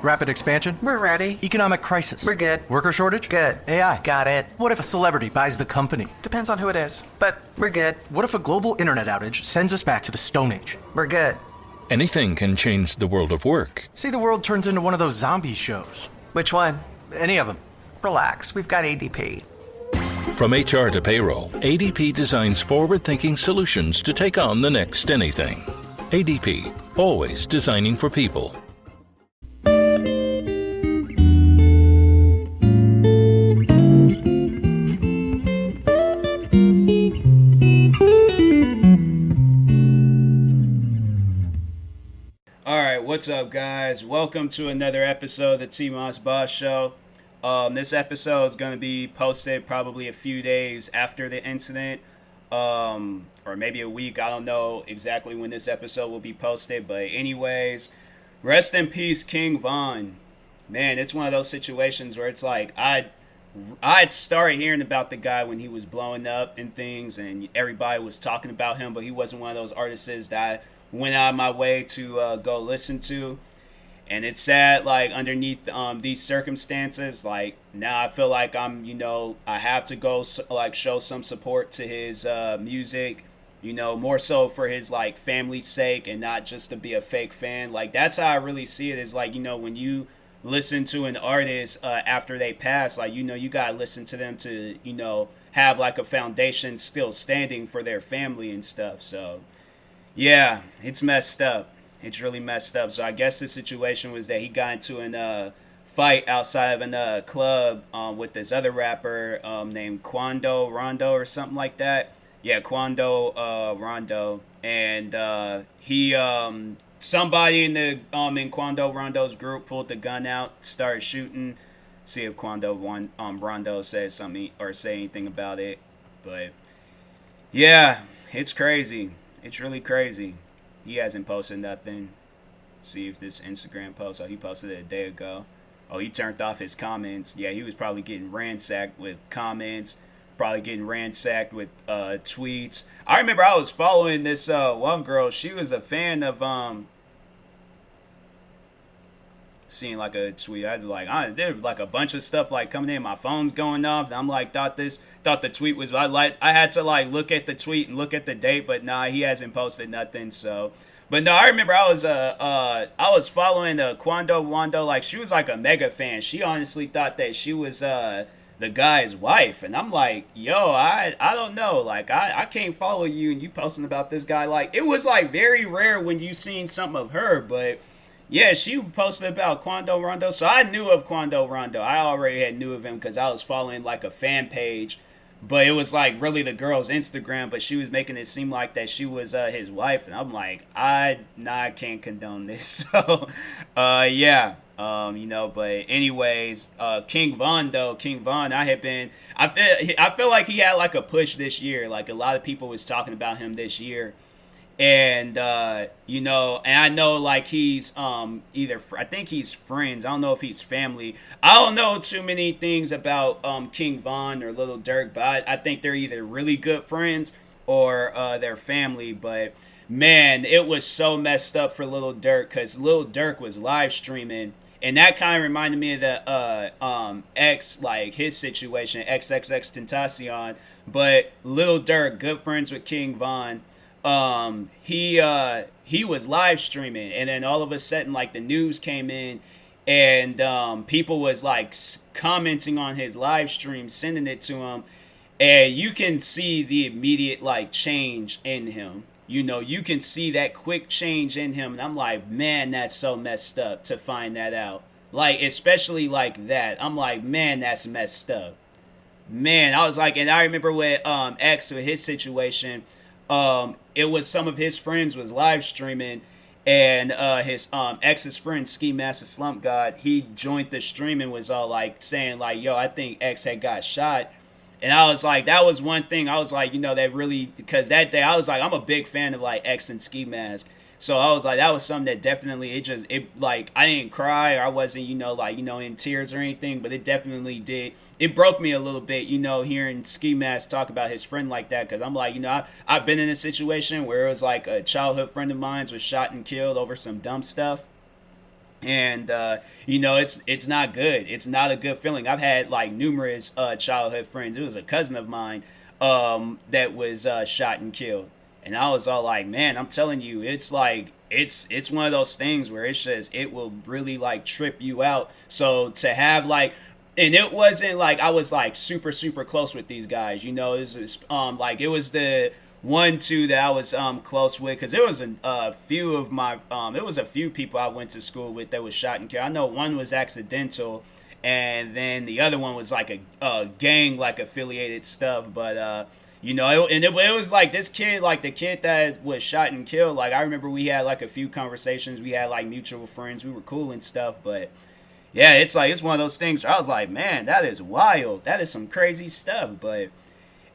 Rapid expansion? We're ready. Economic crisis? We're good. Worker shortage? Good. AI? Got it. What if a celebrity buys the company? Depends on who it is, but we're good. What if a global internet outage sends us back to the Stone Age? We're good. Anything can change the world of work. Say the world turns into one of those zombie shows. Which one? Any of them. Relax, we've got ADP. From HR to payroll, ADP designs forward-thinking solutions to take on the next anything. ADP, always designing for people. Alright, what's up guys? Welcome to another episode of the TMossBoss Show. This episode is going to be posted probably a few days after the incident, or maybe a week. I don't know exactly when this episode will be posted, but anyways, rest in peace, King Von. Man, it's one of those situations where it's like, I'd started hearing about the guy when he was blowing up and things, and everybody was talking about him, but he wasn't one of those artists that I went out of my way to go listen to. And it's sad, like, underneath these circumstances, like, now I feel like I have to go, like, show some support to his music, more so for his, like, family's sake and not just to be a fake fan. Like, that's how I really see it, is, like, when you listen to an artist after they pass, like, you gotta listen to them to, have, like, a foundation still standing for their family and stuff. So, yeah, it's messed up. It's really messed up. So I guess the situation was that he got into a fight outside of a club with this other rapper named Quando Rondo or something like that. Yeah, Quando Rondo. And he somebody in Quando Rondo's group pulled the gun out, started shooting. See if Quando Rondo says something or say anything about it. But yeah, it's crazy. It's really crazy. He hasn't posted nothing. See if this Instagram post. Oh, he posted it a day ago. Oh, he turned off his comments. Yeah, he was probably getting ransacked with comments. Probably getting ransacked with tweets. I remember I was following this one girl. She was a fan of seeing like a tweet. I was like, there was like a bunch of stuff like coming in. My phone's going off. And I'm like, thought the tweet was, I had to like look at the tweet and look at the date, but nah, he hasn't posted nothing. So, but no, I remember I was following Quando Wando. Like, she was like a mega fan. She honestly thought that she was the guy's wife, and I'm like, yo, I don't know. Like, I can't follow you and you posting about this guy. Like, it was like very rare when you seen something of her, but. Yeah, she posted about Quando Rondo, so I knew of Quando Rondo. I already knew of him because I was following like a fan page, but it was like really the girl's Instagram, but she was making it seem like that she was his wife, and I'm like, I can't condone this. So, yeah, but anyways, King Von, I feel like he had like a push this year. Like, a lot of people was talking about him this year. And, and I know, like, he's, I think he's friends. I don't know if he's family. I don't know too many things about, King Von or Lil Durk, but I think they're either really good friends or, they're family. But, man, it was so messed up for Lil Durk, because Lil Durk was live streaming. And that kind of reminded me of the, X, like, his situation, XXXTentacion. But Lil Durk, good friends with King Von. He was live streaming, and then all of a sudden, like, the news came in, and people was like commenting on his live stream, sending it to him, and you can see the immediate like change in him. You can see that quick change in him, and I'm like, man, that's so messed up to find that out. Like, especially like that. I'm like, man, that's messed up. Man, I was like, and I remember with X, with his situation. It was some of his friends was live streaming, and his X's friend Ski Master Slump God, he joined the stream and was all like saying like, yo, I think X had got shot. And I was like, that was one thing I was like, that really, because that day I was like, I'm a big fan of like X and Ski Mask. So I was like, that was something that definitely, it like, I didn't cry, or I wasn't, in tears or anything, but it definitely did. It broke me a little bit, hearing Ski Mask talk about his friend like that, because I'm like, I've been in a situation where it was like a childhood friend of mine was shot and killed over some dumb stuff. And it's not good. It's not a good feeling. I've had like numerous childhood friends. It was a cousin of mine that was shot and killed, and I was all like, man, I'm telling you, it's like it's one of those things where it's just, it will really like trip you out. So to have like, and it wasn't like I was like super super close with these guys. It was like it was the one two that I was close with, because there was a few of my it was a few people I went to school with that was shot and killed. I know one was accidental, and then the other one was like a gang like affiliated stuff. But it was like this kid, like the kid that was shot and killed. Like I remember we had like a few conversations. We had like mutual friends. We were cool and stuff, but. Yeah, it's like, it's one of those things where I was like, man, that is wild. That is some crazy stuff. But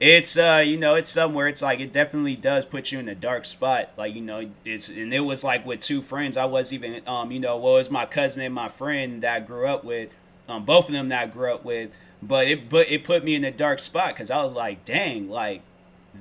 it's it's somewhere, it's like, it definitely does put you in a dark spot. Like, and it was like with two friends. I was even it was my cousin and my friend that I grew up with, both of them that I grew up with. But it put me in a dark spot, because I was like, dang, like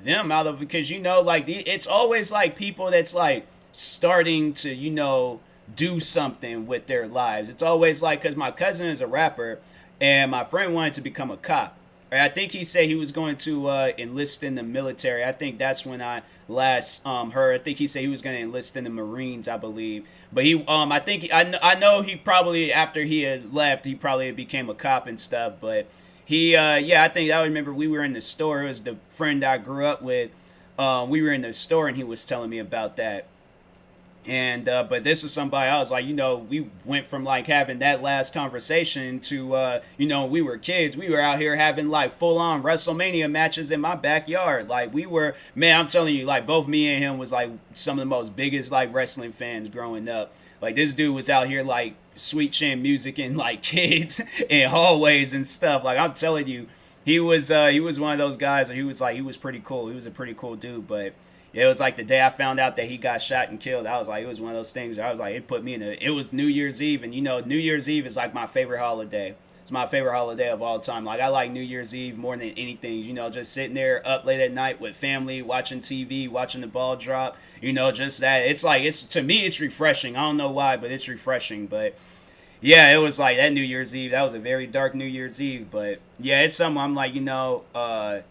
them out of, because like it's always like people that's like starting to do something with their lives. It's always like, because my cousin is a rapper and my friend wanted to become a cop. I think he said he was going to enlist in the military. I think that's when I last heard. I think he said he was going to enlist in the Marines, I believe. But I know he probably, after he had left, he probably became a cop and stuff. But I think I remember we were in the store. It was the friend I grew up with. We were in the store and he was telling me about that. And but this is somebody I was like, we went from like having that last conversation to we were kids. We were out here having like full on WrestleMania matches in my backyard. Like we were, man, I'm telling you, like both me and him was like some of the most biggest like wrestling fans growing up. Like this dude was out here like sweet chin music and like kids in hallways and stuff. Like I'm telling you, he was one of those guys. He was pretty cool. He was a pretty cool dude. But it was like the day I found out that he got shot and killed, I was like, it was one of those things where I was like, it put me it was New Year's Eve. And New Year's Eve is like my favorite holiday. It's my favorite holiday of all time. Like I like New Year's Eve more than anything, just sitting there up late at night with family, watching TV, watching the ball drop, just that. It's like, to me, it's refreshing. I don't know why, but it's refreshing. But yeah, it was like that New Year's Eve. That was a very dark New Year's Eve. But yeah, it's something I'm like, I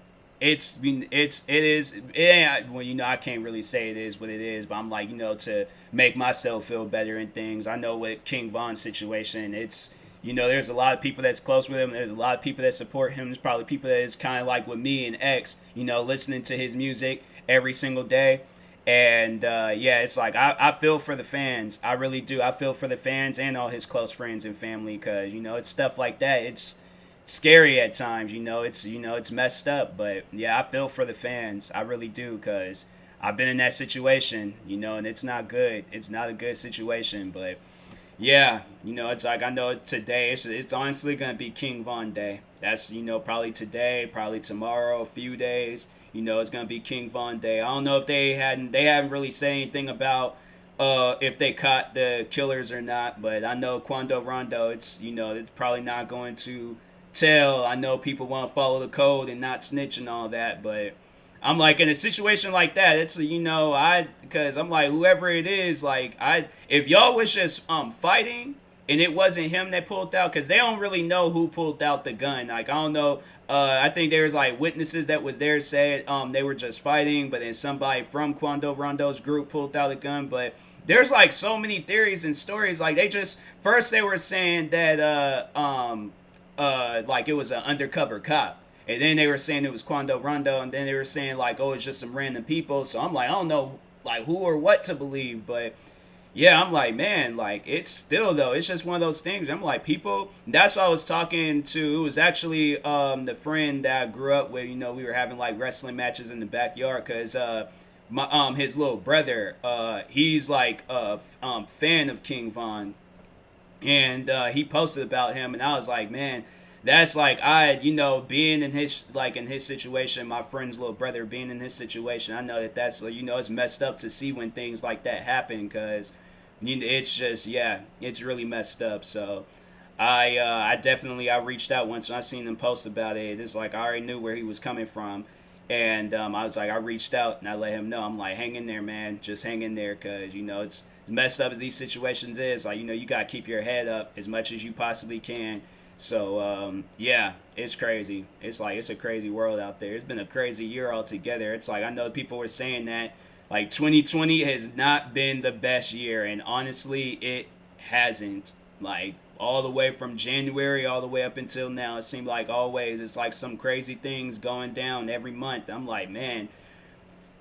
can't really say it is what it is, but I'm like, to make myself feel better and things. I know with King Von's situation, it's, there's a lot of people that's close with him. There's a lot of people that support him. There's probably people that is kind of like with me and X, listening to his music every single day. And it's like, I feel for the fans. I really do. I feel for the fans and all his close friends and family, because, it's stuff like that. It's scary at times, it's messed up. But yeah, I feel for the fans. I really do, because I've been in that situation, and it's not good. It's not a good situation. But yeah, it's like, I know today it's honestly gonna be King Von Day. That's probably today, probably tomorrow, a few days, it's gonna be King Von Day. I don't know if they haven't really said anything about if they caught the killers or not, but I know Quando Rondo, it's probably not going to tell. I know people want to follow the code and not snitch and all that, but I'm like, in a situation like that, it's because I'm like, whoever it is, like if y'all was just fighting and it wasn't him that pulled out, because they don't really know who pulled out the gun. Like I don't know. I think there was like witnesses that was there said they were just fighting, but then somebody from Quando Rondo's group pulled out a gun. But there's like so many theories and stories. Like first they were saying that like it was an undercover cop, and then they were saying it was Quando Rondo, and then they were saying like, oh, it's just some random people. So I'm like, I don't know like who or what to believe. But yeah, I'm like, man, like it's still though, it's just one of those things. I'm like, people, that's what I was talking to. It was actually the friend that I grew up with. We were having like wrestling matches in the backyard, because his little brother, he's like a fan of King Von. And he posted about him, and I was like, man, that's like, being in his situation, my friend's little brother being in his situation, I know that's it's messed up to see when things like that happen, because it's just, yeah, it's really messed up. So I definitely reached out once I seen him post about it. It's like, I already knew where he was coming from. And I was like, I reached out and I let him know. I'm like, hang in there, man. Just hang in there, because, as messed up as these situations is, like, you got to keep your head up as much as you possibly can. So, yeah, it's crazy. It's like, it's a crazy world out there. It's been a crazy year altogether. It's like, I know people were saying that, like, 2020 has not been the best year. And honestly, it hasn't. Like, all the way from January all the way up until now, it seemed like always it's like some crazy things going down every month. I'm like, man,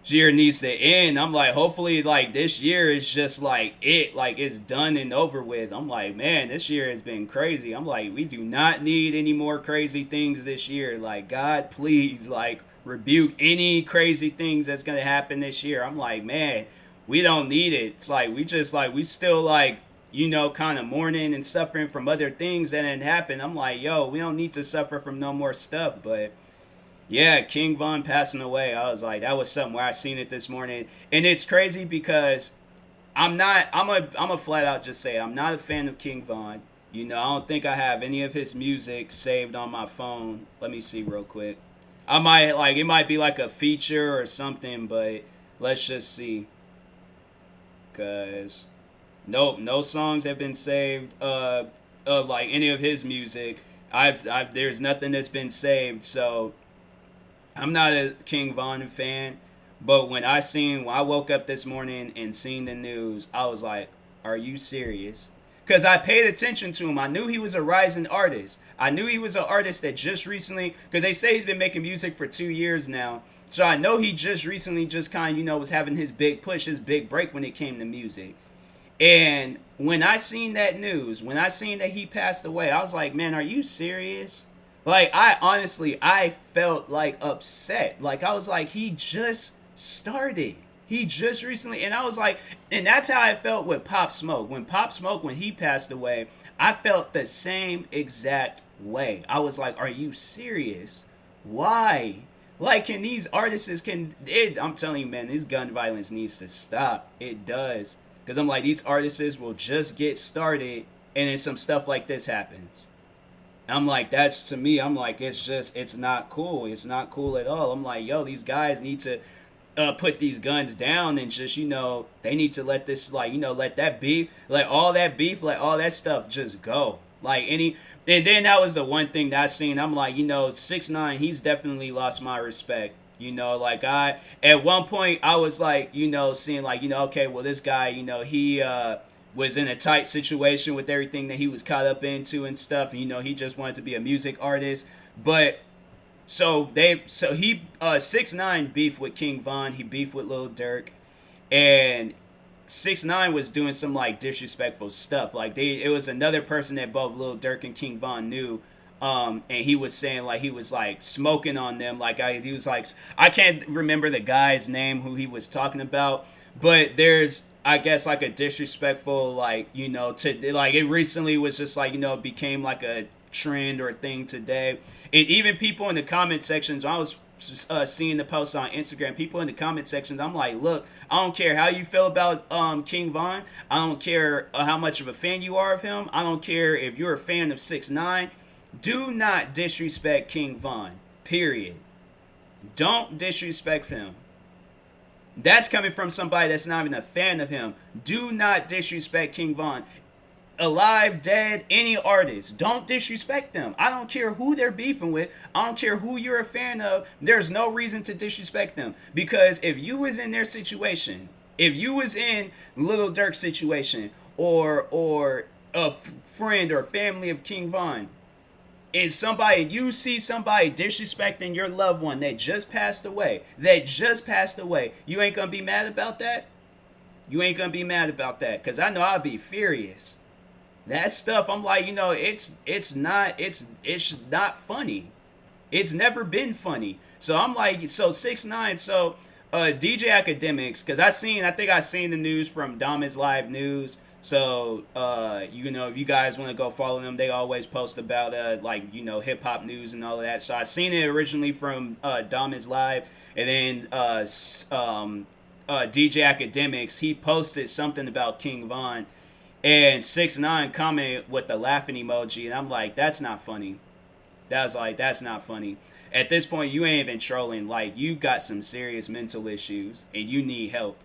this year needs to end. I'm like, hopefully, like, this year is just like it's done and over with. I'm like, man, this year has been crazy. I'm like, we do not need any more crazy things this year. Like, God, please, like, rebuke any crazy things that's gonna happen this year. I'm like, man, we don't need it. It's like, we still, like, kind of mourning and suffering from other things that didn't happen. I'm like, yo, we don't need to suffer from no more stuff. But yeah, King Von passing away, I was like, that was something where I seen it this morning. And it's crazy because I'm a flat out just say I'm not a fan of King Von. I don't think I have any of his music saved on my phone. Let me see real quick. I might, like, it might be like a feature or something, but let's just see. Because nope, no songs have been saved of like any of his music. There's nothing that's been saved, so I'm not a King Von fan. But when I woke up this morning and seen the news, I was like, are you serious? Because I paid attention to him. I knew he was a rising artist. I knew he was an artist that just recently, because they say he's been making music for 2 years now. So I know he just recently just kind of, was having his big push, his big break when it came to music. And when I seen that news, when I seen that he passed away, I was like, man, are you serious? Like, I felt like upset. Like, I was like, he just started. He just recently, and I was like, and that's how I felt with Pop Smoke. When Pop Smoke, when he passed away, I felt the same exact way. I was like, are you serious? Why? Like, can these artists, I'm telling you, man, this gun violence needs to stop. It does. Because I'm like, these artists will just get started, and then some stuff like this happens. I'm like, that's, to me, I'm like, it's not cool. It's not cool at all. I'm like, yo, these guys need to put these guns down and just, they need to let this, like, let that beef, like, all that stuff just go. Like, and then that was the one thing that I seen. I'm like, 6ix9ine, he's definitely lost my respect. Like, at one point, I was like, seeing like, okay, well, this guy, he was in a tight situation with everything that he was caught up into and stuff. He just wanted to be a music artist. But so he 6ix9ine beefed with King Von. He beefed with Lil Durk, and 6ix9ine was doing some like disrespectful stuff. Like it was another person that both Lil Durk and King Von knew. And he was saying like he was like smoking on them. Like he was like, I can't remember the guy's name who he was talking about, but there's, I guess, like a disrespectful, like, to like, it recently was just like, became like a trend or a thing today. And even people in the comment sections, I was seeing the posts on Instagram, people in the comment sections, I'm like, look, I don't care how you feel about King Von. I don't care how much of a fan you are of him. I don't care if you're a fan of 6ix9ine. Do not disrespect King Von, period. Don't disrespect him. That's coming from somebody that's not even a fan of him. Do not disrespect King Von. Alive, dead, any artist, don't disrespect them. I don't care who they're beefing with. I don't care who you're a fan of. There's no reason to disrespect them. Because if you was in their situation, if you was in Lil Durk's situation, or a friend or family of King Von, and you see somebody disrespecting your loved one that just passed away, you ain't gonna be mad about that? You ain't gonna be mad about that? Because I know I'll be furious. That stuff, I'm like, it's not funny. It's never been funny. So I'm like, so 6ix9ine, so DJ Academics, because I think I seen the news from Dama's Live News. So, if you guys want to go follow them, they always post about, hip hop news and all of that. So I seen it originally from Dama's Live, and then DJ Academics, he posted something about King Von, and 6ix9ine commented with the laughing emoji, and I'm like, that's not funny. That's not funny. At this point, you ain't even trolling. Like, you got some serious mental issues, and you need help.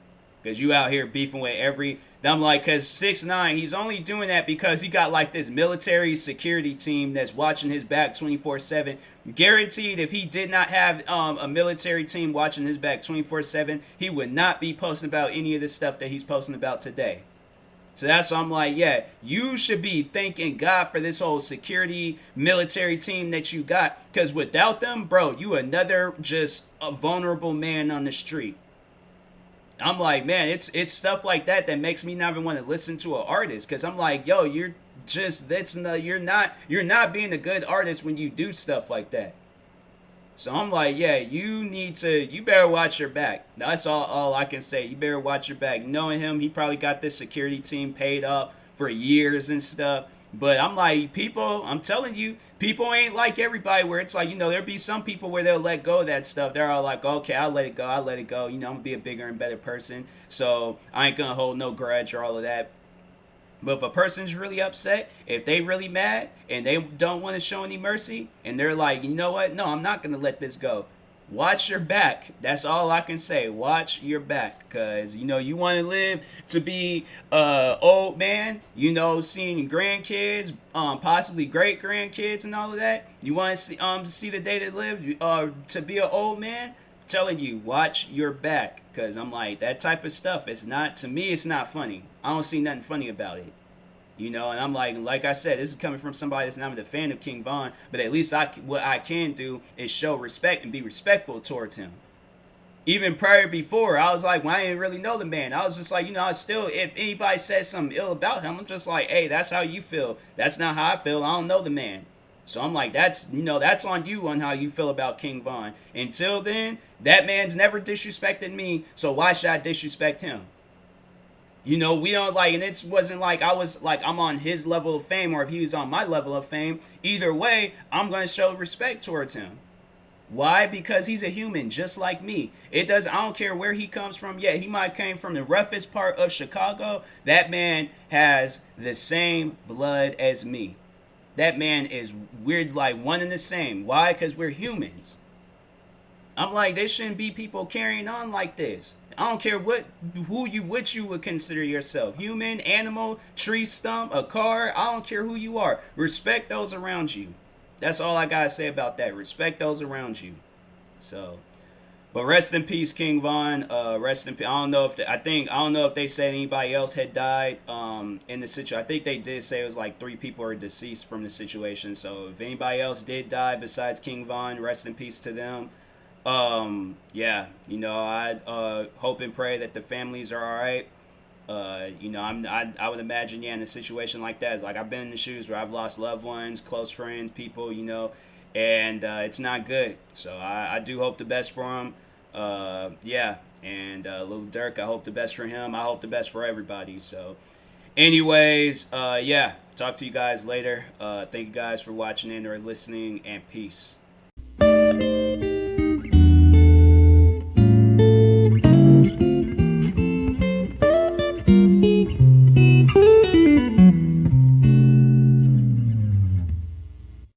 Because you out here beefing with every... I'm like, because 6ix9ine, he's only doing that because he got like this military security team that's watching his back 24/7. Guaranteed, if he did not have a military team watching his back 24/7, he would not be posting about any of the stuff that he's posting about today. So that's why I'm like, yeah, you should be thanking God for this whole security military team that you got. Because without them, bro, you another just a vulnerable man on the street. I'm like, man, it's stuff like that that makes me not even want to listen to an artist, because I'm like, yo, you're not being a good artist when you do stuff like that. So I'm like, yeah, you better watch your back. That's all I can say. You better watch your back. Knowing him, he probably got this security team paid up for years and stuff. But I'm like, I'm telling you, people ain't like everybody where it's like, there'll be some people where they'll let go of that stuff. They're all like, okay, I'll let it go. I'm going to be a bigger and better person. So I ain't going to hold no grudge or all of that. But if a person's really upset, if they really mad and they don't want to show any mercy and they're like, you know what? No, I'm not going to let this go. Watch your back. That's all I can say. Watch your back. Because, you want to live to be old man, seeing grandkids, possibly great grandkids and all of that. You want to see the day to live to be an old man? Telling you, watch your back. Because I'm like, that type of stuff, to me, it's not funny. I don't see nothing funny about it. And I'm like I said, this is coming from somebody that's not a fan of King Von, but at least what I can do is show respect and be respectful towards him. Even before, I was like, when I didn't really know the man, I was just like, if anybody says something ill about him, I'm just like, hey, that's how you feel. That's not how I feel. I don't know the man. So I'm like, that's on you on how you feel about King Von. Until then, that man's never disrespected me, so why should I disrespect him? We don't and it wasn't like I was like I'm on his level of fame or if he was on my level of fame. Either way, I'm going to show respect towards him. Why? Because he's a human just like me. I don't care where he comes from. Yeah, he might came from the roughest part of Chicago. That man has the same blood as me. That man is weird, like one and the same. Why? Because we're humans. I'm like, there shouldn't be people carrying on like this. I don't care what you would consider yourself. Human, animal, tree stump, a car. I don't care who you are. Respect those around you. That's all I gotta say about that. Respect those around you. So, but rest in peace, King Von. Rest in peace. I don't know if they said anybody else had died in the situation. I think they did say it was like 3 people are deceased from the situation. So if anybody else did die besides King Von, rest in peace to them. I hope and pray that the families are all right. I would imagine, in a situation like that, it's like I've been in the shoes where I've lost loved ones, close friends, people, and it's not good. So I do hope the best for him. And Lil Durk, I hope the best for him. I hope the best for everybody. So anyways, talk to you guys later. Thank you guys for watching and or listening, and peace.